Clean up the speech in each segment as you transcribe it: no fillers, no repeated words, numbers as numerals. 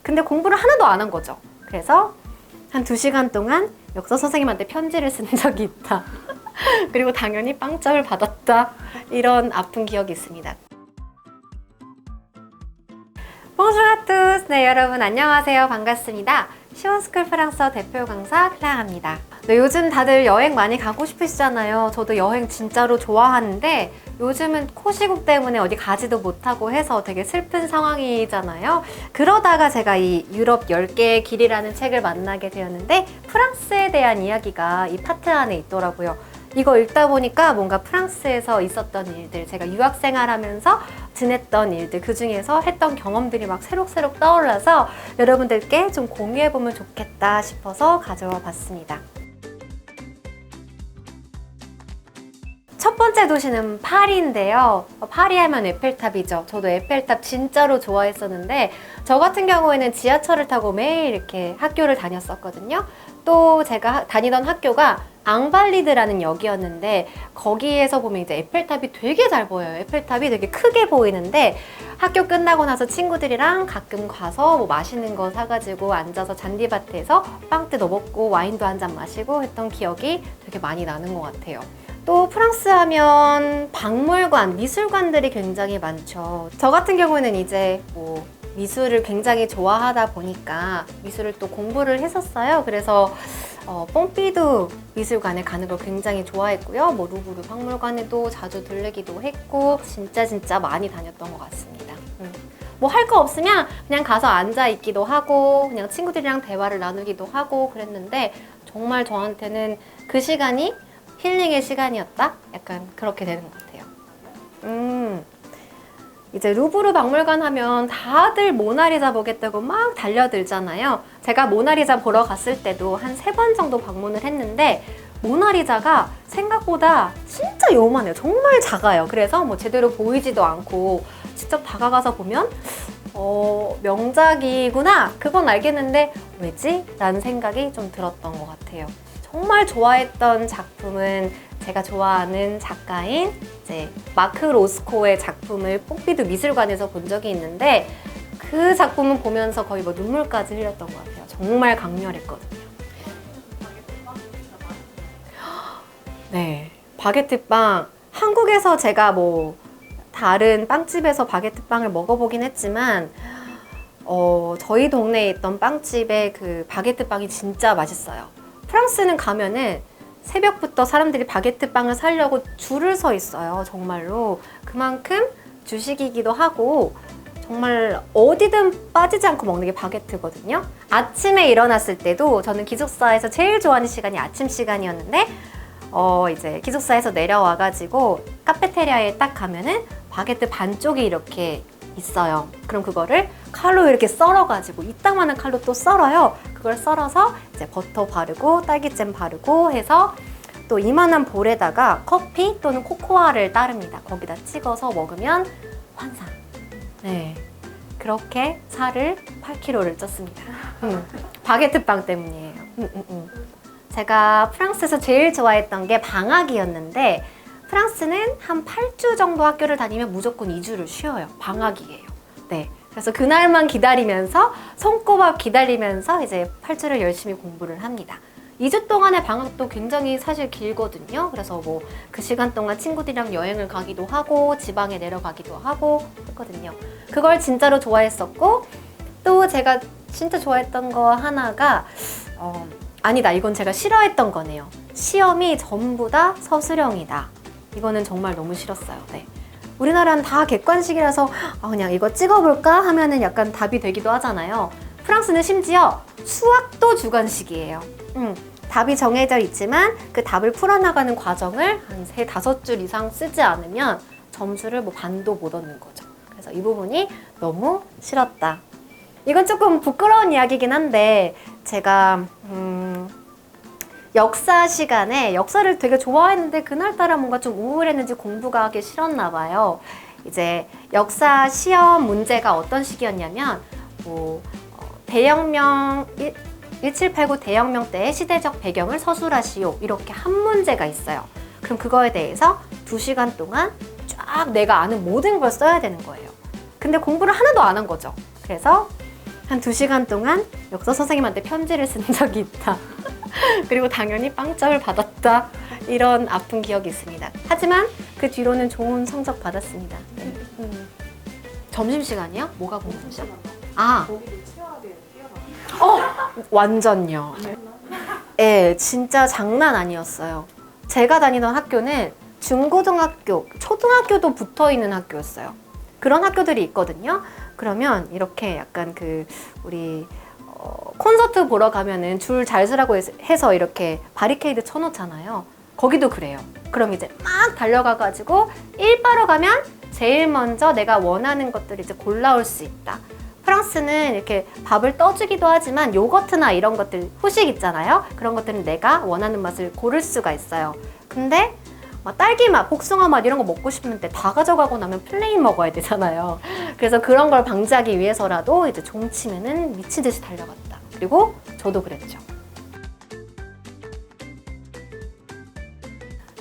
근데 공부를 하나도 안 한 거죠. 그래서 한 2시간 동안 역사 선생님한테 편지를 쓴 적이 있다. 그리고 당연히 빵점을 받았다. 이런 아픈 기억이 있습니다. Bonjour à tous! 네, 여러분 안녕하세요. 반갑습니다. 시원스쿨 프랑스어 대표 강사 클라입니다. 네, 요즘 다들 여행 많이 가고 싶으시잖아요. 저도 여행 진짜로 좋아하는데 요즘은 코시국 때문에 어디 가지도 못하고 해서 되게 슬픈 상황이잖아요. 그러다가 제가 이 유럽 10개의 길이라는 책을 만나게 되었는데 프랑스에 대한 이야기가 이 파트 안에 있더라고요. 이거 읽다 보니까 뭔가 프랑스에서 있었던 일들, 제가 유학생활하면서 지냈던 일들, 그 중에서 했던 경험들이 막 새록새록 떠올라서 여러분들께 좀 공유해보면 좋겠다 싶어서 가져와 봤습니다. 첫 번째 도시는 파리인데요. 파리 하면 에펠탑이죠. 저도 에펠탑 진짜로 좋아했었는데 저 같은 경우에는 지하철을 타고 매일 이렇게 학교를 다녔었거든요. 또 제가 다니던 학교가 앙발리드라는 역이었는데 거기에서 보면 이제 에펠탑이 되게 잘 보여요. 에펠탑이 되게 크게 보이는데 학교 끝나고 나서 친구들이랑 가끔 가서 뭐 맛있는 거 사가지고 앉아서 잔디밭에서 빵 뜯어 먹고 와인도 한 잔 마시고 했던 기억이 되게 많이 나는 것 같아요. 또 프랑스 하면 박물관, 미술관들이 굉장히 많죠. 저 같은 경우는 이제 뭐 미술을 굉장히 좋아하다 보니까 미술을 또 공부를 했었어요. 그래서 뽕피두 미술관에 가는 걸 굉장히 좋아했고요. 뭐 루브르 박물관에도 자주 들르기도 했고 진짜 많이 다녔던 것 같습니다. 뭐 할 거 없으면 그냥 가서 앉아 있기도 하고 그냥 친구들이랑 대화를 나누기도 하고 그랬는데 정말 저한테는 그 시간이 힐링의 시간이었다? 약간 그렇게 되는 것 같아요. 이제 루브르 박물관 하면 다들 모나리자 보겠다고 막 달려들잖아요. 제가 모나리자 보러 갔을 때도 한 3번 정도 방문을 했는데 모나리자가 생각보다 진짜 요만해요. 정말 작아요. 그래서 뭐 제대로 보이지도 않고 직접 다가가서 보면 명작이구나 그건 알겠는데 왜지? 라는 생각이 좀 들었던 것 같아요. 정말 좋아했던 작품은 제가 좋아하는 작가인 이제 마크 로스코의 작품을 뽕피두 미술관에서 본 적이 있는데 그 작품을 보면서 거의 뭐 눈물까지 흘렸던 것 같아요. 정말 강렬했거든요. 네, 바게트빵. 한국에서 제가 뭐 다른 빵집에서 바게트빵을 먹어보긴 했지만 저희 동네에 있던 빵집의 그 바게트빵이 진짜 맛있어요. 프랑스는 가면은 새벽부터 사람들이 바게트빵을 사려고 줄을 서 있어요. 정말로. 그만큼 주식이기도 하고 정말 어디든 빠지지 않고 먹는 게 바게트거든요. 아침에 일어났을 때도 저는 기숙사에서 제일 좋아하는 시간이 아침 시간이었는데 이제 기숙사에서 내려와가지고 카페테리아에 딱 가면은 바게트 반쪽이 이렇게 있어요. 그럼 그거를 칼로 이렇게 썰어가지고 이따만한 칼로 또 썰어요. 그걸 썰어서 이제 버터 바르고 딸기잼 바르고 해서 또 이만한 볼에다가 커피 또는 코코아를 따릅니다. 거기다 찍어서 먹으면 환상. 네, 그렇게 살을 8kg를 쪘습니다. 바게트빵 때문이에요. 제가 프랑스에서 제일 좋아했던 게 방학이었는데 프랑스는 한 8주 정도 학교를 다니면 무조건 2주를 쉬어요. 방학이에요. 네. 그래서 그날만 기다리면서 손꼽아 기다리면서 이제 8주를 열심히 공부를 합니다. 2주 동안의 방학도 굉장히 사실 길거든요. 그래서 뭐 그 시간 동안 친구들이랑 여행을 가기도 하고 지방에 내려가기도 하고 했거든요. 그걸 진짜로 좋아했었고 또 제가 진짜 좋아했던 거 하나가 아니다. 이건 제가 싫어했던 거네요. 시험이 전부 다 서술형이다. 이거는 정말 너무 싫었어요. 네. 우리나라는 다 객관식이라서 그냥 이거 찍어볼까 하면은 약간 답이 되기도 하잖아요. 프랑스는 심지어 수학도 주관식이에요. 답이 정해져 있지만 그 답을 풀어나가는 과정을 한 3-5줄 이상 쓰지 않으면 점수를 뭐 반도 못 얻는 거죠. 그래서 이 부분이 너무 싫었다. 이건 조금 부끄러운 이야기긴 한데 제가 역사 시간에 역사를 되게 좋아했는데 그날따라 뭔가 좀 우울했는지 공부가 하기 싫었나 봐요. 이제 역사 시험 문제가 어떤 식이었냐면 뭐 대혁명 1789 대혁명 때의 시대적 배경을 서술하시오 이렇게 한 문제가 있어요. 그럼 그거에 대해서 2시간 동안 쫙 내가 아는 모든 걸 써야 되는 거예요. 근데 공부를 하나도 안 한 거죠. 그래서 한 2시간 동안 역사 선생님한테 편지를 쓴 적이 있다. 그리고 당연히 빵점을 받았다. 이런 아픈 기억이 있습니다. 하지만 그 뒤로는 좋은 성적 받았습니다. 네. 점심시간이요? 뭐가 궁금하죠? 아, 거기도 치열하게 뛰어가요. 완전요. 네, 진짜 장난 아니었어요. 제가 다니던 학교는 중고등학교, 초등학교도 붙어 있는 학교였어요. 그런 학교들이 있거든요. 그러면 이렇게 약간 우리 콘서트 보러 가면은 줄 잘 서라고 해서 이렇게 바리케이드 쳐놓잖아요. 거기도 그래요. 그럼 이제 막 달려가가지고 일바로 가면 제일 먼저 내가 원하는 것들을 이제 골라올 수 있다. 프랑스는 이렇게 밥을 떠주기도 하지만 요거트나 이런 것들, 후식 있잖아요. 그런 것들은 내가 원하는 맛을 고를 수가 있어요. 근데 막 딸기맛, 복숭아맛 이런 거 먹고 싶은데 다 가져가고 나면 플레인 먹어야 되잖아요. 그래서 그런 걸 방지하기 위해서라도 이제 종치면은 미친 듯이 달려갔다. 그리고 저도 그랬죠.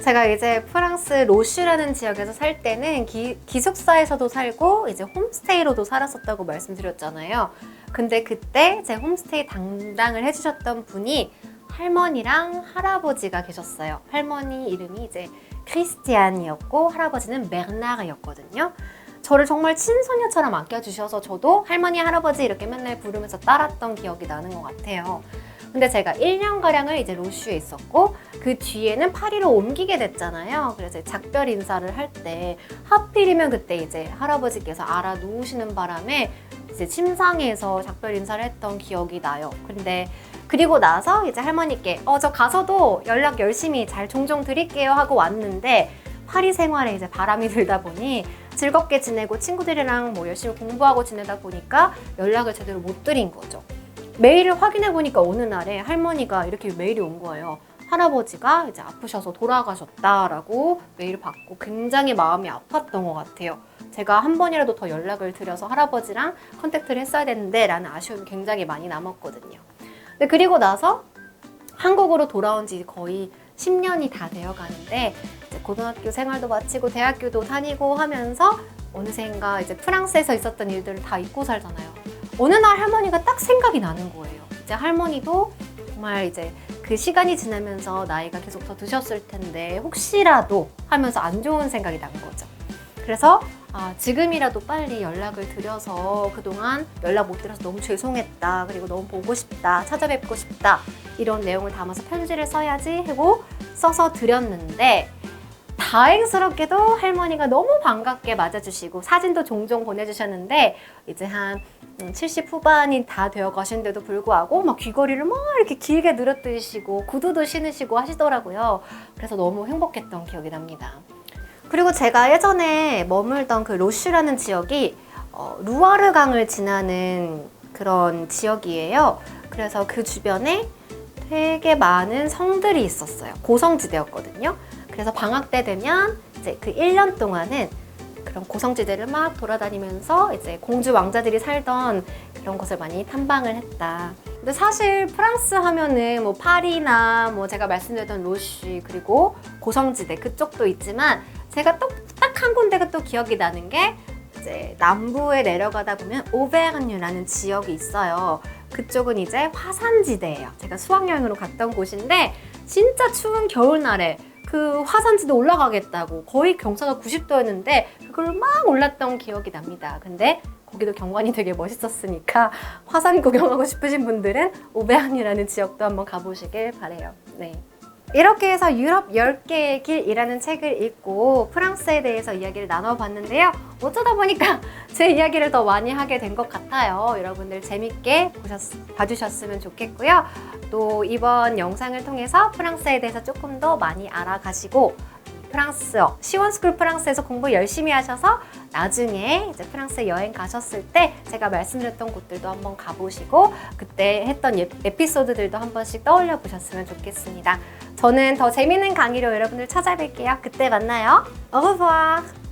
제가 이제 프랑스 로슈라는 지역에서 살 때는 기숙사에서도 살고 이제 홈스테이로도 살았었다고 말씀드렸잖아요. 근데 그때 제 홈스테이 담당을 해주셨던 분이 할머니랑 할아버지가 계셨어요. 할머니 이름이 이제 크리스티안이었고 할아버지는 베르나르였거든요. 저를 정말 친손녀처럼 아껴주셔서 저도 할머니, 할아버지 이렇게 맨날 부르면서 따랐던 기억이 나는 것 같아요. 근데 제가 1년가량을 이제 로슈에 있었고 그 뒤에는 파리로 옮기게 됐잖아요. 그래서 작별 인사를 할 때 하필이면 그때 이제 할아버지께서 알아 누우시는 바람에 이제 침상에서 작별 인사를 했던 기억이 나요. 근데 그리고 나서 이제 할머니께 저 가서도 연락 열심히 잘 종종 드릴게요 하고 왔는데 파리 생활에 이제 바람이 들다 보니 즐겁게 지내고 친구들이랑 뭐 열심히 공부하고 지내다 보니까 연락을 제대로 못 드린 거죠. 메일을 확인해 보니까 어느 날에 할머니가 이렇게 메일이 온 거예요. 할아버지가 이제 아프셔서 돌아가셨다라고 메일을 받고 굉장히 마음이 아팠던 것 같아요. 제가 한 번이라도 더 연락을 드려서 할아버지랑 컨택트를 했어야 되는데 라는 아쉬움이 굉장히 많이 남았거든요. 근데 그리고 나서 한국으로 돌아온 지 거의 10년이 다 되어 가는데 이제 고등학교 생활도 마치고 대학교도 다니고 하면서 어느샌가 이제 프랑스에서 있었던 일들을 다 잊고 살잖아요. 어느 날 할머니가 딱 생각이 나는 거예요. 이제 할머니도 정말 이제 그 시간이 지나면서 나이가 계속 더 드셨을 텐데 혹시라도 하면서 안 좋은 생각이 난 거죠. 그래서 지금이라도 빨리 연락을 드려서 그동안 연락 못 드려서 너무 죄송했다. 그리고 너무 보고 싶다. 찾아뵙고 싶다. 이런 내용을 담아서 편지를 써야지 하고 써서 드렸는데 다행스럽게도 할머니가 너무 반갑게 맞아주시고 사진도 종종 보내주셨는데 이제 한 70 후반이 다 되어 가신데도 불구하고 막 귀걸이를 막 이렇게 길게 늘어뜨리시고 구두도 신으시고 하시더라고요. 그래서 너무 행복했던 기억이 납니다. 그리고 제가 예전에 머물던 그 로슈라는 지역이 루아르 강을 지나는 그런 지역이에요. 그래서 그 주변에 되게 많은 성들이 있었어요. 고성지대였거든요. 그래서 방학 때 되면 이제 그 1년 동안은 그런 고성지대를 막 돌아다니면서 이제 공주 왕자들이 살던 그런 곳을 많이 탐방을 했다. 근데 사실 프랑스 하면은 뭐 파리나 뭐 제가 말씀드렸던 로쉬 그리고 고성지대 그쪽도 있지만 제가 딱 한 군데가 또 기억이 나는 게 이제 남부에 내려가다 보면 오베르뉴라는 지역이 있어요. 그쪽은 이제 화산지대예요. 제가 수학여행으로 갔던 곳인데 진짜 추운 겨울날에 그 화산지대 올라가겠다고 거의 경사가 90도였는데 그걸 막 올랐던 기억이 납니다. 근데 거기도 경관이 되게 멋있었으니까 화산 구경하고 싶으신 분들은 오베르뉴라는 지역도 한번 가보시길 바래요. 네. 이렇게 해서 유럽 10개의 길이라는 책을 읽고 프랑스에 대해서 이야기를 나눠봤는데요. 어쩌다 보니까 제 이야기를 더 많이 하게 된 것 같아요. 여러분들 재밌게 봐주셨으면 좋겠고요. 또 이번 영상을 통해서 프랑스에 대해서 조금 더 많이 알아가시고 프랑스어, 시원스쿨 프랑스에서 공부 열심히 하셔서 나중에 이제 프랑스 여행 가셨을 때 제가 말씀드렸던 곳들도 한번 가보시고 그때 했던 에피소드들도 한 번씩 떠올려 보셨으면 좋겠습니다. 저는 더 재밌는 강의로 여러분들 찾아뵐게요. 그때 만나요. Au revoir!